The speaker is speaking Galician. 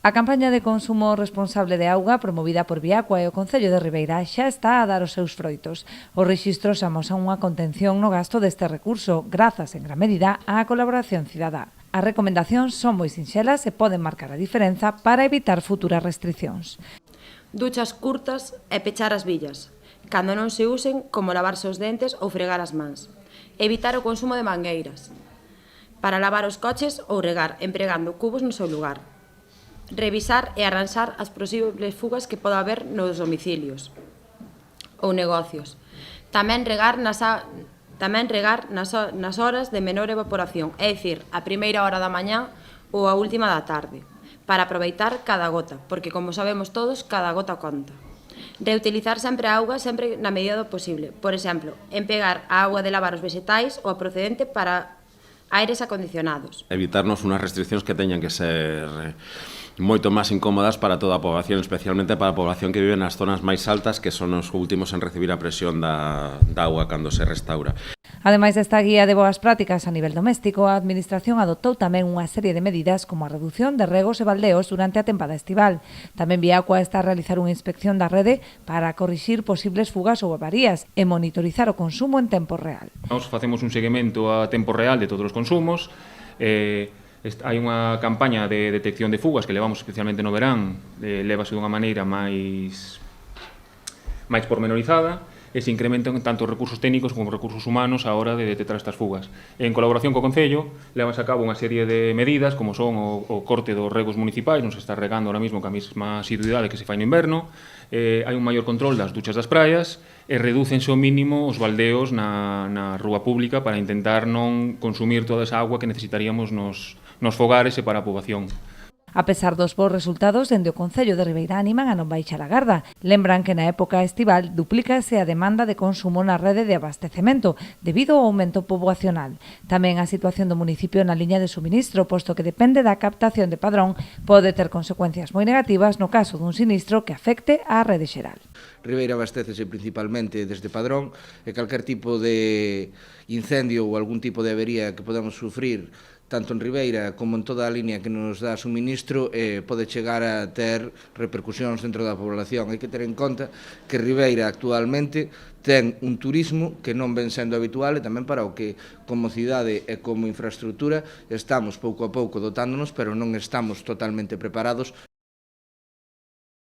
A campaña de consumo responsable de auga promovida por Viacua e o Concello de Ribeira xa está a dar os seus froitos. Os rexistros amosan unha contención no gasto deste recurso, grazas en gran medida á colaboración cidadá. As recomendacións son moi sinxelas e poden marcar a diferenza para evitar futuras restriccións. Duchas curtas e pechar as billas, cando non se usen, como lavarse os dentes ou fregar as mans. Evitar o consumo de mangueiras, para lavar os coches ou regar, empregando cubos no seu lugar. Revisar e arranxar as posibles fugas que poda haber nos domicilios ou negocios. Tamén regar nas horas de menor evaporación, é dicir, a primeira hora da mañá ou a última da tarde, para aproveitar cada gota, porque, como sabemos todos, cada gota conta. Reutilizar sempre a auga sempre na medida do posible. Por exemplo, empregar a auga de lavar os vegetais ou a procedente para aires acondicionados. Evitarnos unhas restriccións que teñan que ser moito máis incómodas para toda a poboación, especialmente para a poboación que vive nas zonas máis altas, que son os últimos en recibir a presión da auga cando se restaura. Ademais desta guía de boas prácticas a nivel doméstico, a Administración adoptou tamén unha serie de medidas como a redución de regos e baldeos durante a tempada estival. Tamén Viacua está a realizar unha inspección da rede para corrixir posibles fugas ou avarías e monitorizar o consumo en tempo real. Nos facemos un seguimento a tempo real de todos os consumos. Hai unha campaña de detección de fugas que levamos especialmente no verán, levase dunha maneira máis pormenorizada, e se incrementan tanto recursos técnicos como recursos humanos á hora de detectar estas fugas. En colaboración co Concello, levase a cabo unha serie de medidas, como son o corte dos regos municipais, non se está regando ahora mesmo ca mesma asiduidade que se fai no inverno, hai un maior control das duchas das praias, e redúcense ao mínimo os baldeos na rúa pública para intentar non consumir toda esa agua que necesitaríamos nos fogares e para a poboación. A pesar dos bons resultados, dende o Concello de Ribeira animan a non baixar a garda. Lembran que na época estival duplícase a demanda de consumo na rede de abastecemento debido ao aumento poboacional. Tamén a situación do municipio na liña de suministro, posto que depende da captación de padrón, pode ter consecuencias moi negativas no caso dun sinistro que afecte á rede xeral. Ribeira abastécese principalmente desde Padrón e calquer tipo de incendio ou algún tipo de avería que podamos sufrir tanto en Ribeira como en toda a línea que nos dá suministro pode chegar a ter repercusións dentro da población. Hai que ter en conta que Ribeira actualmente ten un turismo que non ven sendo habitual e tamén para o que como cidade e como infraestructura estamos pouco a pouco dotándonos, pero non estamos totalmente preparados